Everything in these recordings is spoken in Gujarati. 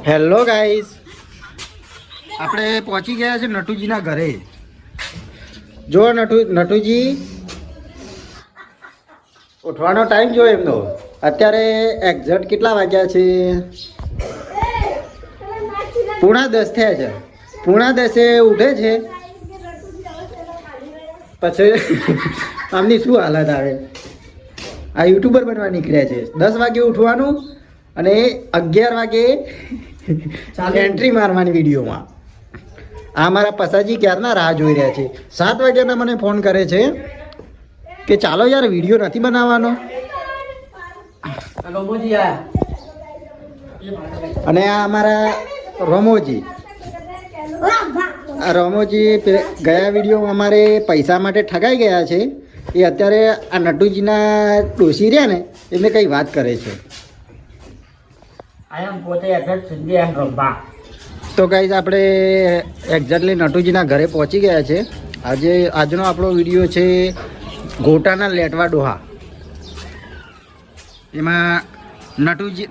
હેલો ગાઈસ, આપણે પહોંચી ગયા છે નટુજીના ઘરે. જો નટુજી ઉઠવાનો ટાઈમ જો એમનો. અત્યારે એક્ઝેક્ટ કેટલા વાગ્યા છે? 9:30 થયા છે. 9:30 ઉઠે છે. પછી આમની શું હાલત આવે? આ યુટ્યુબર બનવા નીકળ્યા છે. 10 વાગે ઉઠવાનું અને 11 વાગે એન્ટ્રી મારવાની વિડીયોમાં. આ મારા પસાજી ક્યારના રાહ જોઈ રહ્યા છે. 7 વાગ્યાના મને ફોન કરે છે કે ચાલો યાર વિડીયો નથી બનાવવાનો. અને આ અમારા રમોજી. આ રમોજી ગયા વિડીયો અમારે પૈસા માટે ઠગાઈ ગયા છે. એ અત્યારે આ નટુજીના ડોશી રહ્યા ને એમને કઈ વાત કરે છે. તો ગાઈઝ આપણે એક્ઝેક્ટલી નટુજીના ઘરે પહોંચી ગયા છે. આજનો આપણો વિડીયો છે ગોટાના લેટવા ડોહા. એમાં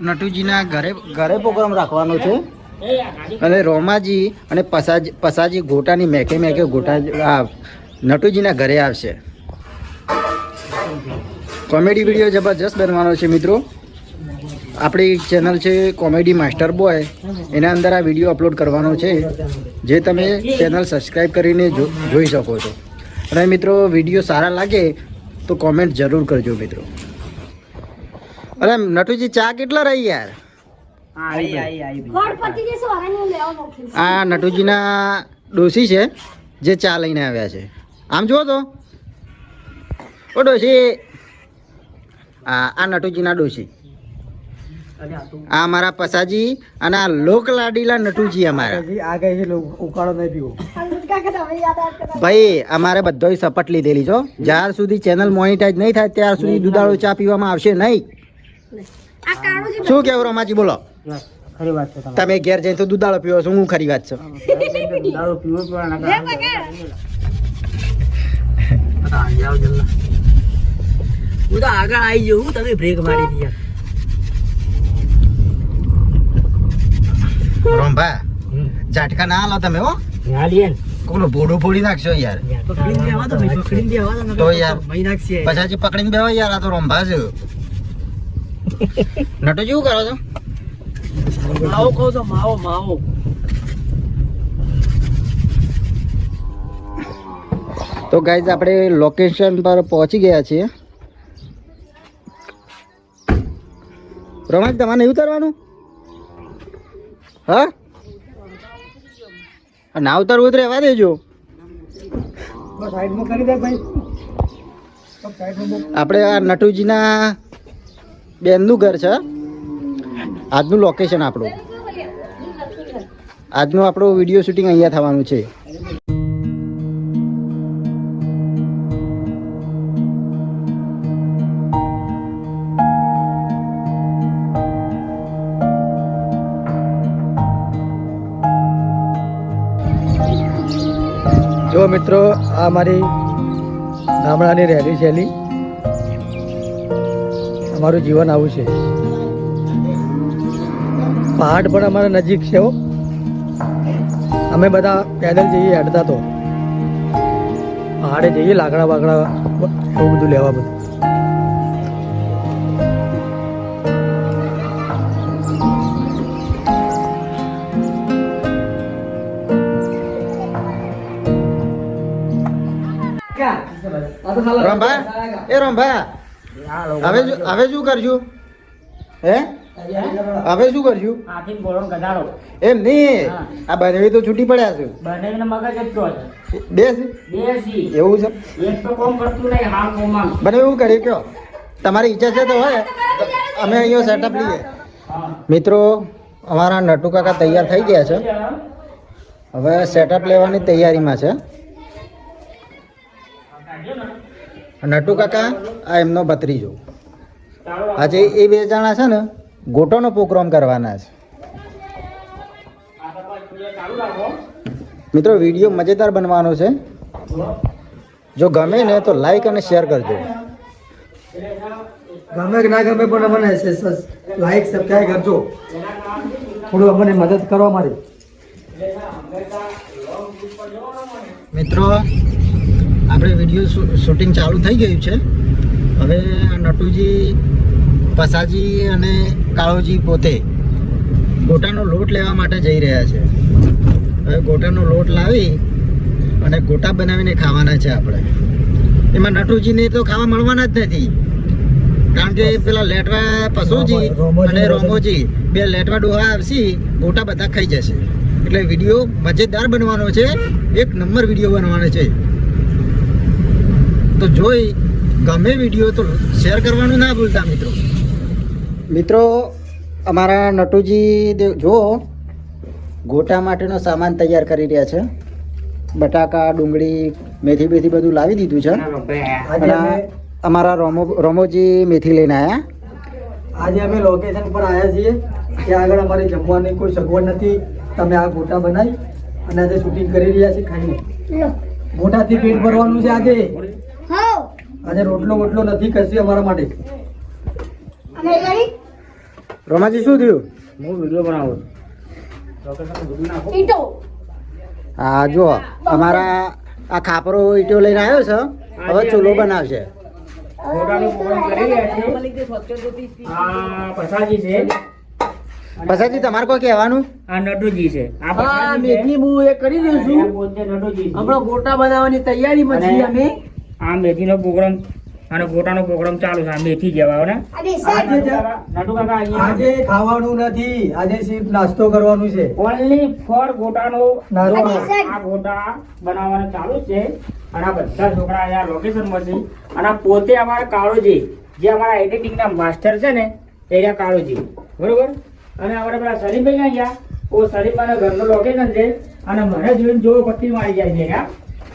નટુજીના ઘરે પ્રોગ્રામ રાખવાનો છે. અને રોમાજી અને પસાજી ગોટાની મેકે ગોટા નટુજીના ઘરે આવશે. કોમેડી વિડીયો જબરજસ્ત બનવાનો છે મિત્રો. આપણી ચેનલ છે કોમેડી માસ્ટર બોય, એના અંદર આ વિડીયો અપલોડ કરવાનો છે, જે તમે ચેનલ સબસ્ક્રાઈબ કરીને જોઈ શકો છો. અને મિત્રો વિડીયો સારા લાગે તો કોમેન્ટ જરૂર કરજો મિત્રો. અરે નટુજી ચા કેટલા રહી યાર? આ નટુજીના ડોશી છે જે ચા લઈને આવ્યા છે. આમ જુઓ તો ઓ ડોશી. આ નટુજીના ડોશી. આ અમારા પસાજી અને આ લોકલાડીલા નટુજી અમારા. ભાઈ અમારે બધો સપોર્ટ લીધેલી છો. જ્યાર સુધી ચેનલ મોનિટાઈઝ નહીં થાય ત્યાર સુધી દુધાળો ચા પીવામાં આવશે નહીં. શું કેવું રમાજી બોલો? તમે ઘેર જઈને તો દુધાળો પીવો છો, હું ખરી વાત છે. હું તો આગળ આવી જવું, તમે બ્રેક મારી દીધા. રોંભા ઝાટકા ના આલો તમે. હો કોનો બોડો ફોડી નાખશો યાર. તો યાર પછી પકડીને બેહો યાર. આ તો રોંભા છે. નટુ શું કરો છો? માવો કહો છો? માવો. તો ગાઈઝ આપણે લોકેશન પર પહોંચી ગયા છીએ. રમત તમારે નહીં ઉતારવાનું? હા, ના ઉતારવું તો રહેવા દેજો. આપણે આ નટુજીના બેનનું ઘર છે. આજનું લોકેશન આપણું. આજનું આપણું વિડીયો શૂટિંગ અહીંયા થવાનું છે. જો મિત્રો, આ મારી ગામડાની રહેલી શૈલી. અમારું જીવન આવું છે. પહાડ પણ અમારા નજીક છે. અમે બધા પેદલ જઈએ, હેડતા તો પહાડે જઈએ, લાકડા બાકડા એવું બધું લેવા બધું. રંભા, એ રંભા, હવે શું કરશું? હે હવે શું કરશું? એમ નહીં, આ બનેવી તો છૂટી પડ્યા છે. એવું છે? બને એવું કરીએ કયો તમારી ઈચ્છા છે તો હોય અમે અહીંયા સેટઅપ લઈએ. મિત્રો અમારા નટુ કાકા તૈયાર થઈ ગયા છે. હવે સેટઅપ લેવાની તૈયારીમાં છે. નટુ કાકા આ એમનો ભત્રીજો. આજે એ બે જણા છે ને ગોટોનો પ્રોગ્રામ કરવાના છે. મિત્રો વિડીયો મજેદાર બનવાનો છે. જો ગમે ને તો લાઈક અને શેર કરજો. ગમે કે ના ગમે પણ મને લાઈક સબસ્ક્રાઈબ કરજો. થોડું અમને મદદ કરો અમારી. મિત્રો આપણે વિડીયો શૂટિંગ ચાલુ થઈ ગયું છે. હવે નટુજી, પસાજી અને કાળોજી પોતે ગોટાનો લોટ લેવા માટે જઈ રહ્યા છે. હવે ગોટાનો લોટ લાવી અને ગોટા બનાવીને ખાવાના છે આપણે. એમાં નટુજીને તો ખાવા મળવાના જ નથી, કારણ કે પેલા લેટવા પસોજી અને રોમોજી બે લેટવા ડોહા આવશે, ગોટા બધા ખાઈ જશે. એટલે વિડીયો મજેદાર બનવાનો છે, એક નંબર વિડીયો બનવાનો છે. તો જોઈ ગમે વિડીયો તો શેર કરવાનું ના ભૂલતા મિત્રો. મિત્રો અમારા નટુજી જો ગોટા માટેનો સામાન તૈયાર કરી રહ્યા છે. બટાકા, ડુંગળી, મેથી બેથી બધું લાવી દીધું છે. અને અમારા રોમોજી મેથી લઈને આવ્યા. આજે અમે લોકેશન પર આવ્યા છીએ. ત્યાં આગળ અમારે જમવાની કોઈ સગવડ નથી. તમે આ ગોટા બનાવી અને આજે શૂટિંગ કરી રહ્યા છીએ ખાઈને. ગોટાથી પેટ ભરવાનું છે આજે. આજે રોટલો વોટલો નથી કશું અમારા માટે. રોમાજી શું થયું? હું વિડીયો બનાવું હા જો અમારા આ ખાપરો ઈટો લઈને આવ્યો છે. હવે ચૂલો બનાવશે. પસાજી તમારે કોઈ કહેવાનું? આ નટુજી છે. આ મેથી હું એ કરી દઉં છું. હમણાં ગોટા બનાવવાની તૈયારીમાં છીએ અમે. આ મેથીનો પ્રોગ્રામ અને ગોટાનો પ્રોગ્રામ ચાલુ છે. આ મેથી જેવા ને આજે ખાવાનું નથી, આજે સિર્ફ નાસ્તો કરવાનું છે. ઓનલી ફોર ગોટાનો નાસ્તો. આ ગોટા બનાવવાનું ચાલુ છે. અને આ બધા છોકરા અહીંયા લોકેશનમાં છે. અને આ પોતે અમારા કાળોજી, જે અમારા એડિટિંગ ના માસ્ટર છે ને, એ રહ્યા કાળોજી, બરોબર. અને આપણે પેલા સલીમભાઈ અહીંયા, ઓ સલીમભાઈ ઘરનું લોકેશન છે. અને મને જોઈને જો પટ્ટી મારી જાય છે અહીંયા.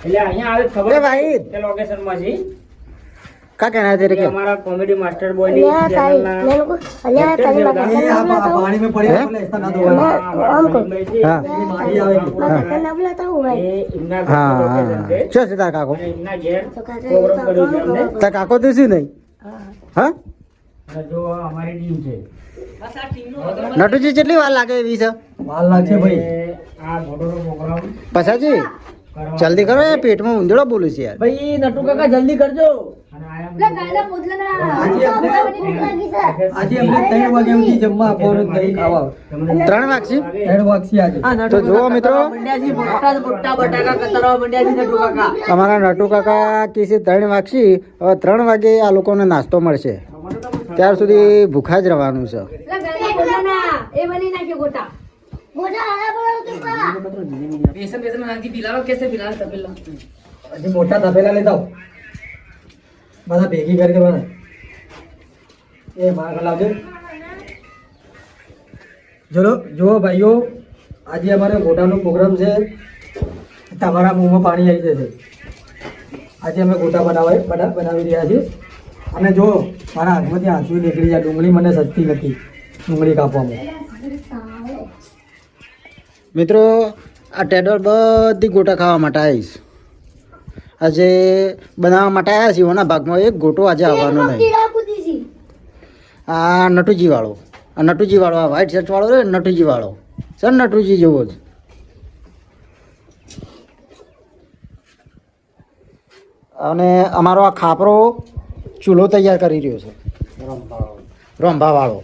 એટલે અહીંયા આવે ખબર ભાઈ કે લોકેશનમાં છે. કા કહેના તેરે કે हमारा कॉमेडी मास्टर बॉय ने चैनल ना ये आप पानी में पड़े बोले ऐसा ना दो. हाँ. बीमारी आएगी. ये इनका હા लोकेशन છે. શું છે તાર કાકો? અને ઇનના ઘેર પ્રોગ્રામ કર્યો છે અમને. તાર કાકો દેસી નહીં? હા અને જો અમારી ટીમ છે. નટુજી કેટલી વાર લાગે એવી છે? માલ લાગશે ભાઈ. આ મોટોનો પ્રોગ્રામ પસાજી જલ્દી કરો, એ પેટમાં ઉંદરડો બોલું છે યાર. ભાઈ નટુ કાકા જલ્દી કરજો. અને આજે અમને 3 વાગે સુધી જમવા આપવાનું નહીં ખાવા. 3 વાગશે? 3 વાગશે આજે. તો જુઓ મિત્રો, મોટા મોટા બટાકા કતરવા મંડ્યા છે નટુ કાકા. અમારા નટુ કાકા કે છે 3 વાગશે. હવે 3 વાગે આ લોકોને નાસ્તો મળશે, ત્યાર સુધી ભૂખા જ રહેવાનું છે. આજે મોટા તપેલા લેતા આવો. બધા ભેગી કરીને બને. એ માર લાવજો. ચલો જુઓ ભાઈઓ, આજે અમારે ગોટાનો પ્રોગ્રામ છે. તમારા મોંમાં પાણી આવી જશે. આજે અમે ગોટા બનાવી રહ્યા છીએ. અને જો મારા હાથમાંથી આંસુ નીકળી જાય. ડુંગળી મને સસ્તી નથી, ડુંગળી કાપવામાં. મિત્રો આ ટેડર બધી ગોટા ખાવા માટે આવીશ. આજે બનાવવા માટે આવ્યા છીએ. એના ભાગમાં એક ગોટો આજે આવવાનો નહીં. આ નટુજી વાળો, આ નટુજી વાળો, આ વ્હાઈટ શર્ટ વાળો રે નટુજી વાળો સર, નટુજી જેવો જ. અને અમારો આ ખાપરો ચૂલો તૈયાર કરી રહ્યો છે, રંભા વાળો.